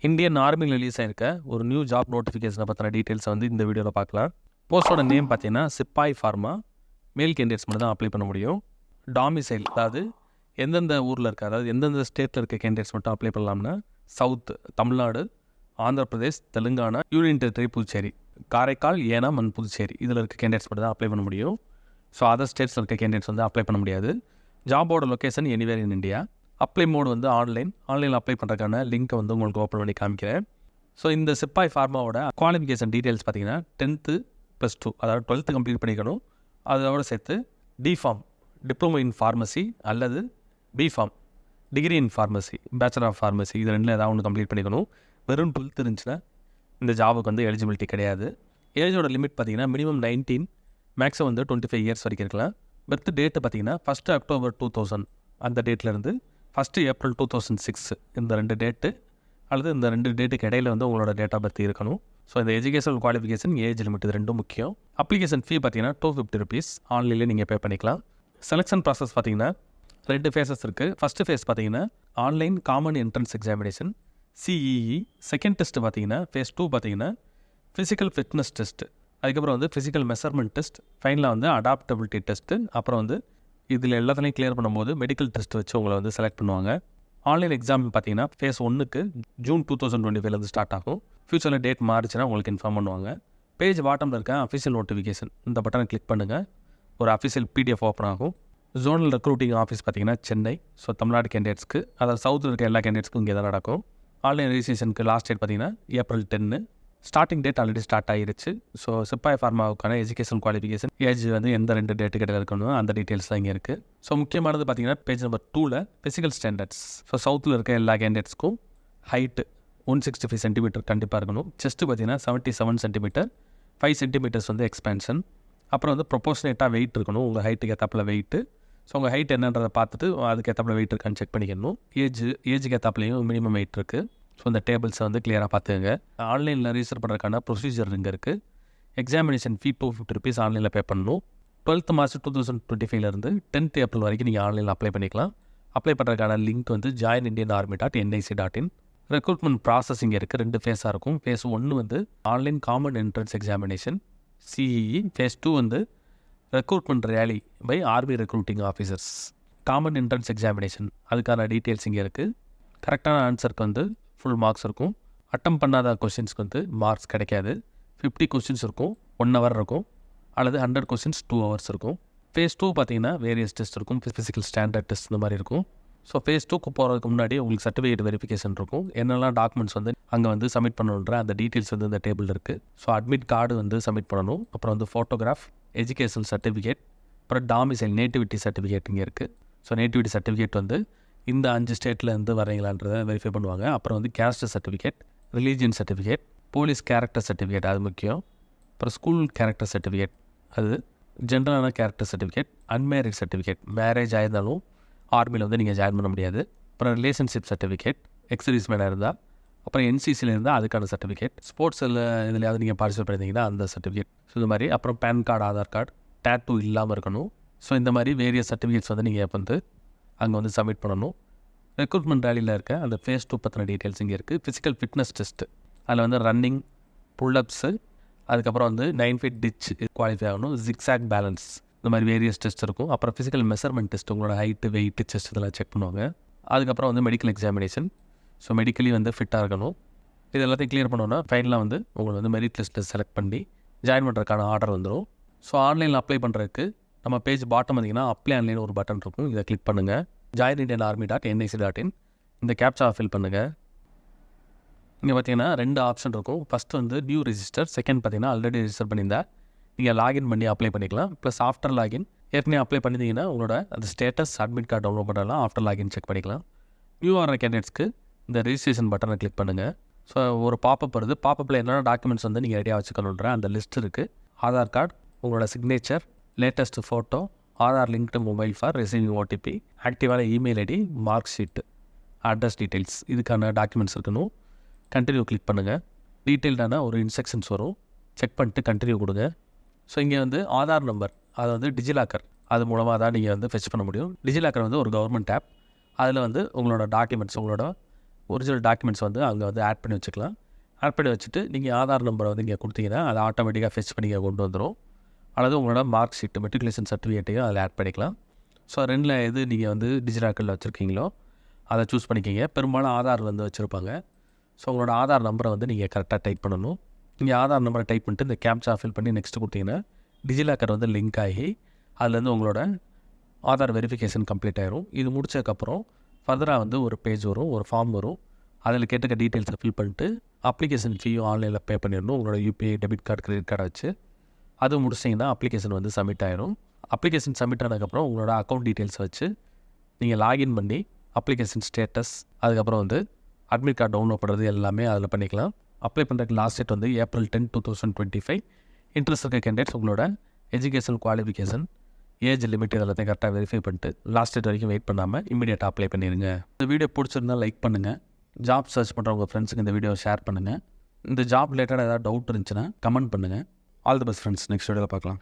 Indian ஆர்மியில் release ஆயிருக்க ஒரு நியூ ஜாப் நோட்டிஃபிகேஷனை பற்றின டீட்டெயில்ஸை வந்து இந்த வீடியோவில் பார்க்கலாம். போஸ்டோட நேம் பார்த்தீங்கன்னா சிப்பாய் ஃபார்மா. மேல் கேண்டிடேட்ஸ் மட்டும் தான் அப்ளை பண்ண முடியும். டாமிசைல், அதாவது எந்தெந்த ஊரில் இருக்க, அதாவது எந்தெந்த ஸ்டேட்டில் இருக்க கேண்டிடேட்ஸ் மட்டும் அப்ளை பண்ணலாம்னா south Tamil Nadu, Andhra Pradesh, Telangana, union territory Puducherry, Karaikal, Yanam and Puducherry இதில் இருக்க கேண்டிடேட்ஸ் மட்டும் தான் அப்ளை பண்ண முடியும். ஸோ அதர் ஸ்டேட்ஸில் இருக்க கேண்டிடேட்ஸ் வந்து அப்ளை பண்ண முடியாது. ஜாபோட location anywhere in India. Apply mode வந்து ஆன்லைனில் அப்ளை பண்ணுறதுக்கான லிங்க்கை வந்து உங்களுக்கு ஓப்பன் பண்ணி காமிக்கிறேன். ஸோ இந்த சிப்பாய் ஃபார்மாவோட குவாலிஃபிகேஷன் டீட்டெயில்ஸ் பார்த்தீங்கன்னா 10th + 2, அதாவது 12th கம்ப்ளீட் பண்ணிக்கணும். அதோட சேர்த்து டிஃபார்ம், டிப்ளமோ இன் ஃபார்மசி அல்லது B pharm, degree in pharmacy, bachelor of pharmacy, இது ரெண்டில் ஏதாவது ஒன்று கம்ப்ளீட் பண்ணிக்கணும். வெறும் 12th இருந்துச்சுன்னா இந்த ஜாபுக்கு வந்து எலிஜிபிலிட்டி கிடையாது. ஏஜோட லிமிட் பார்த்தீங்கன்னா மினிமம் 19, மேக்ஸிமம் வந்து 25 இயர்ஸ் வரைக்கும் இருக்கலாம். பர்த் டேட்டு பார்த்தீங்கன்னா 1 October 2000 அந்த டேட்லேருந்து 1 April 2006 இந்த 2 டேட்டு அல்லது இந்த 2 டேட்டுக்கு இடையில வந்து உங்களோட டேட் ஆஃப் பர்த் இருக்கணும். ஸோ இந்த எஜுகேஷனல் குவாலிஃபிகேஷன், ஏஜ் லிமிட் இது ரெண்டும் முக்கியம். அப்ளிகேஷன் ஃபீ பார்த்தீங்கன்னா ₹250 ஆன்லைனில் நீங்கள் பே பண்ணிக்கலாம். செலெக்ஷன் ப்ராசஸ் பார்த்தீங்கன்னா 2 ஃபேஸஸ் இருக்குது. ஃபஸ்ட்டு ஃபேஸ் பார்த்தீங்கன்னா online common entrance examination CEE. Second test பார்த்தீங்கன்னா ஃபேஸ் 2 பார்த்தீங்கன்னா ஃபிசிக்கல் ஃபிட்னஸ் டெஸ்ட்டு, அதுக்கப்புறம் வந்து ஃபிசிக்கல் மெஷர்மெண்ட் டெஸ்ட், ஃபைனலாக வந்து அடாப்டபிலிட்டி டெஸ்ட்டு, அப்புறம் வந்து இதில் எல்லாத்துலேயும் கிளியர் பண்ணும்போது மெடிக்கல் டெஸ்ட் வச்சு உங்களை வந்து செலக்ட் பண்ணுவாங்க. ஆன்லைன் எக்ஸாம் பார்த்தீங்கன்னா ஃபேஸ் 1க்கு June 2025 ஸ்டார்ட் ஆகும். ஃபியூச்சரில் டேட் மாறிச்சுன்னா உங்களுக்கு இன்ஃபார்ம் பண்ணுவாங்க. பேஜ் பாட்டமில் இருக்க அஃபிஷியல் நோட்டிஃபிகேஷன் இந்த பட்டனை கிளிக் பண்ணுங்கள். ஒரு அஃபிஷியல் PDF ஓப்பன் ஆகும். ஜோனல் ரெக்ரூட்டிங் ஆஃபீஸ் பார்த்தீங்கன்னா சென்னை. ஸோ தமிழ்நாடு கேண்டிடேட்ஸ்க்கு, அதாவது சவுத்தில் இருக்க எல்லா கேண்டிடேட்ஸ்க்கும் இங்கே தான் நடக்கும். ஆன்லைன் ரெஜிஸ்ட்ரேஷனுக்கு லாஸ்ட் டேட் பார்த்தீங்கன்னா April 10. Starting date already start ஆகிருச்சு. ஸோ சிப்பாய் ஃபார்மாவுக்கான எஜுகேஷன் குவாலிஃபிகேஷன், ஏஜ் வந்து எந்த 2 டேட்டு கிட்ட இருக்கணும் அந்த டீட்டெயில்ஸ் தான் இங்கே இருக்குது. ஸோ முக்கியமானது பார்த்தீங்கன்னா பேஜ் நம்பர் 2ல் ஃபிசிக்கல் ஸ்டாண்டர்ட்ஸ். ஸோ சவுத்தில் இருக்க எல்லா கேண்டிடேட்ஸ்க்கும் ஹைட்டு 165 சென்டிமீட்டர் கண்டிப்பாக இருக்கணும். செஸ்ட்டு பார்த்தீங்கன்னா 77 சென்டிமீட்டர், 5 சென்டிமீட்டர்ஸ் வந்து எக்ஸ்பேன்ஷன். அப்புறம் வந்து ப்ரொபோஷனேட்டாக வெயிட் இருக்கணும், உங்கள் ஹைட்டுக்கு ஏற்றாப்புல வெயிட்டு. ஸோ உங்கள் ஹைட் என்னன்றதை பார்த்துட்டு அதுக்கு ஏற்றாப்புல வெயிட் இருக்கான்னு செக் பண்ணிக்கணும். ஏஜுக்கு ஏற்றாப்புலையும் மினிமம் வெயிட் இருக்குது. ஸோ இந்த டேபிள்ஸை வந்து கிளியராக பார்த்துக்கங்க. ஆன்லைனில் ரிஜிஸ்டர் பண்ணுறதுக்கான ப்ரொசீஜர் இங்கே இருக்குது. எக்ஸாமினேஷன் ஃபீ ₹250 ஆன்லைனில் பே பண்ணணும். 12th March 2025 10th April வரைக்கும் நீங்கள் ஆன்லைனில் அப்ளை பண்ணிக்கலாம். அப்ளை பண்ணுறதுக்கான லிங்க் வந்து joinindianarmy.nic.in. ரெக்ரூட்மெண்ட் ப்ராசஸ் இங்கே இருக்குது. 2 ஃபேஸாக இருக்கும். ஃபேஸ் 1 வந்து online common entrance examination CEE. Phase 2 வந்து recruitment rally by army recruiting officers. Common entrance examination அதுக்கான டீட்டெயில்ஸ் இங்கே இருக்குது. கரெக்டான ஆன்சருக்கு வந்து ஃபுல் மார்க்ஸ் இருக்கும். அட்டம் பண்ணாத கொஸ்டின்ஸ்க்கு வந்து மார்க்ஸ் கிடைக்காது. 50 கொஸ்டின்ஸ் இருக்கும், 1 hour இருக்கும், அல்லது 100 கொஸ்டின்ஸ் 2 hours இருக்கும். ஃபேஸ் 2 பார்த்தீங்கன்னா வேரியஸ் டெஸ்ட் இருக்கும், ஃபிசிக்கல் ஸ்டாண்டர்ட் டெஸ்ட் இந்த மாதிரி இருக்கும். ஸோ ஃபேஸ் 2க்கு போகிறதுக்கு முன்னாடி உங்களுக்கு சர்டிஃபிகேட் வெரிஃபிகேஷன் இருக்கும். என்னெல்லாம் டாக்குமெண்ட்ஸ் வந்து அங்கே வந்து சப்மிட் பண்ணணுன்ற அந்த டீட்டெயில்ஸ் வந்து இந்த டேபிள் இருக்குது. ஸோ அட்மிட் கார்டு வந்து சப்மிட் பண்ணணும். அப்புறம் வந்து ஃபோட்டோகிராஃப், எஜுகேஷன் சர்டிஃபிகேட், அப்புறம் டாமிசைல் நேட்டிவிட்டி சர்டிஃபிகேட் இங்கே இருக்குது. ஸோ நேட்டிவிட்டி சர்டிஃபிகேட் வந்து இந்த 5 ஸ்டேட்டில் இருந்து வரீங்களான்றதை வெரிஃபை பண்ணுவாங்க. அப்புறம் வந்து caste certificate, religion certificate, police character certificate அது முக்கியம். அப்புறம் ஸ்கூல் கேரக்டர் சர்டிஃபிகேட், அது ஜென்ரலான character certificate, unmarried certificate, marriage ஆயிருந்தாலும் ஆர்மியில் வந்து நீங்கள் ஜாயின் பண்ண முடியாது. அப்புறம் ரிலேஷன்ஷிப் சர்டிஃபிகேட், எக்ஸர்வீஸ் மேனாக இருந்தால், அப்புறம் NCCயில் இருந்தால் அதுக்கான சர்டிஃபிகேட், ஸ்போர்ட்ஸில் எதுலையாவது நீங்கள் பார்ட்டிசிபேட் பண்ணிங்கன்னா அந்த சர்டிஃபிகேட். ஸோ இந்த மாதிரி அப்புறம் pan card, Aadhaar card, tattoo இல்லாமல் இருக்கணும். ஸோ இந்த மாதிரி வேரியஸ் சர்டிஃபிகேட்ஸ் வந்து நீங்கள் வந்து அங்கே வந்து சப்மிட் பண்ணணும். ரெக்ரூட்மெண்ட் ரேலியில் இருக்க அந்த ஃபேஸ் 2 பற்றின டீட்டெயில்ஸ் இங்கே இருக்குது. ஃபிசிக்கல் ஃபிட்னஸ் டெஸ்ட்டு, அதில் வந்து ரன்னிங், புல்லப்ஸு, அதுக்கப்புறம் வந்து 9 feet டிச் குவாலிஃபை ஆகணும், ஜிக்ஸாக் பேலன்ஸ், இந்த மாதிரி வேரியஸ் டெஸ்ட் இருக்கும். அப்புறம் ஃபிசிக்கல் மெஷர்மெண்ட் டெஸ்ட், உங்களோட ஹைட்டு, வெயிட்டு, செஸ்ட் இதெல்லாம் செக் பண்ணுவாங்க. அதுக்கப்புறம் வந்து மெடிக்கல் எக்ஸாமினேஷன். ஸோ மெடிக்கலி வந்து ஃபிட்டாக இருக்கணும். இது எல்லாத்தையும் கிளியர் பண்ணோன்னா ஃபைனலாக வந்து உங்களை வந்து மெரிட் லிஸ்ட்டில் செலக்ட் பண்ணி ஜாயின் பண்ணுறதுக்கான ஆர்டர் வந்துடும். ஸோ ஆன்லைனில் அப்ளை பண்ணுறதுக்கு நம்ம பேஜ் பாட்டம் வந்தீங்கன்னா அப்ளை ஆன்லைன் ஒரு பட்டன் இருக்கும், இதை கிளிக் பண்ணுங்கள். joinindianarmy.nic.in இந்த கேப்சா ஃபில் பண்ணுங்கள். இங்கே பார்த்தீங்கன்னா 2 ஆப்ஷன் இருக்கும். ஃபஸ்ட்டு வந்து நியூ ரெஜிஸ்டர், செகண்ட் பார்த்தீங்கன்னா ஆல்ரெடி ரெஜிஸ்டர் பண்ணியிருந்தா நீங்கள் லாகின் பண்ணி அப்ளை பண்ணிக்கலாம். ப்ளஸ் ஆஃப்டர் லாகின் ஏற்கனவே அப்ளை பண்ணியிருந்தீங்கன்னா உங்களோட அந்த ஸ்டேட்டஸ் அட்மிட் கார்டு டவுன்லோட் பண்ணலாம், ஆஃப்டர் லாகின் செக் பண்ணிக்கலாம். நியூ ஆகிற கேண்டிடேட்ஸ்க்கு இந்த ரெஜிஸ்ட்ரேஷன் பட்டனை கிளிக் பண்ணுங்கள். ஸோ ஒரு பாப்பப் வருது. பாப்பப்பில் என்னென்ன டாக்குமெண்ட்ஸ் வந்து நீங்கள் ரெடியாக வச்சுக்கணுன்ற அந்த லிஸ்ட் இருக்குது. ஆதார் கார்டு, உங்களோட signature, latest photo, Aadhaar linked mobile for receiving OTP, ஆக்டிவான email ID, mark sheet, address details இதுக்கான டாக்குமெண்ட்ஸ் இருக்கணும். கண்டினியூ கிளிக் பண்ணுங்கள். டீட்டெயில்டான ஒரு இன்ஸ்ட்ரக்ஷன்ஸ் வரும், செக் பண்ணிட்டு கண்டினியூ கொடுங்க. ஸோ இங்கே வந்து ஆதார் நம்பர், அதை வந்து டிஜிலாக்கர் அது மூலமாக தான் நீங்கள் வந்து ஃபெச் பண்ண முடியும். டிஜிலாக்கர் வந்து ஒரு கவர்மெண்ட் ஆப். அதில் வந்து உங்களோட டாக்குமெண்ட்ஸ், உங்களோட ஒரிஜினல் டாக்குமெண்ட்ஸ் வந்து அங்கே வந்து ஆட் பண்ணி வச்சுக்கலாம். ஆட் பண்ணி வச்சுட்டு நீங்கள் ஆதார் நம்பரை வந்து இங்கே கொடுத்தீங்கன்னா அது ஆட்டோமேட்டிக்காக ஃபெச் பண்ணி இங்கே கொண்டு வந்துடும். அல்லது உங்களோட மார்க் ஷீட்டு மெட்ரிகுலேஷன் சர்டிஃபிகேட்டையும் அதில் ஆட் பண்ணிக்கலாம். ஸோ 2ல் எது நீங்கள் வந்து டிஜிலாக்கரில் வச்சுருக்கீங்களோ அதை சூஸ் பண்ணிக்கிங்க. பெரும்பாலும் ஆதார் வந்து வச்சுருப்பாங்க. ஸோ உங்களோட ஆதார் நம்பரை வந்து நீங்கள் கரெக்டாக டைப் பண்ணணும். நீங்கள் ஆதார் நம்பரை டைப் பண்ணிட்டு இந்த கேப்சா ஃபில் பண்ணி நெக்ஸ்ட்டு கொடுத்தீங்கன்னா டிஜிலாக்கர் வந்து லிங்க் ஆகி அதுலேருந்து உங்களோட ஆதார் வெரிஃபிகேஷன் கம்ப்ளீட் ஆயிரும். இது முடிச்சதுக்கப்புறம் ஃபர்தராக வந்து ஒரு பேஜ் வரும், ஒரு ஃபார்ம் வரும். அதில் கேட்டுக்க டீட்டெயில்ஸை ஃபில் பண்ணிட்டு அப்ளிகேஷன் ஃபீயும் ஆன்லைனில் பே பண்ணிடணும் உங்களோட யூபிஐ, டெபிட் கார்டு, கிரெடிட் கார்டை வச்சு. அது முடிச்சிங்கன்னா அப்ளிகேஷன் வந்து சப்மிட் ஆயிரும். அப்ளிகேஷன் சப்மிட் ஆனதுக்கப்புறம் உங்களோட அக்கௌண்ட் டீட்டெயில்ஸ் வச்சு நீங்கள் லாகின் பண்ணி அப்ளிகேஷன் ஸ்டேட்டஸ், அதுக்கப்புறம் வந்து அட்மிட் கார்டு டவுன்லோட் பண்ணுறது எல்லாமே அதில் பண்ணிக்கலாம். அப்ளை பண்ணுறதுக்கு லாஸ்ட் டேட் வந்து April 10, 2025. இன்ட்ரெஸ்ட் இருக்க கேண்டிடேட்ஸ் உங்களோட எஜுகேஷன் குவாலிஃபிகேஷன், ஏஜ் லிமிட் எல்லாத்தையும் கரெக்டாக வெரிஃபை பண்ணிட்டு லாஸ்ட் டேட் வரைக்கும் வெயிட் பண்ணாமல் இமீடியட்டாக அப்ளை பண்ணிடுங்க. இந்த வீடியோ பிடிச்சிருந்தால் லைக் பண்ணுங்கள். ஜாப் சர்ச் பண்ணுற உங்கள் ஃப்ரெண்ட்ஸுக்கு இந்த வீடியோவை ஷேர் பண்ணுங்கள். இந்த ஜாப் ரிலேட்டடாக ஏதாவது டவுட் இருந்துச்சுன்னா கமெண்ட் பண்ணுங்கள். All the best friends. Next வீடியோவில் பார்க்கலாம்.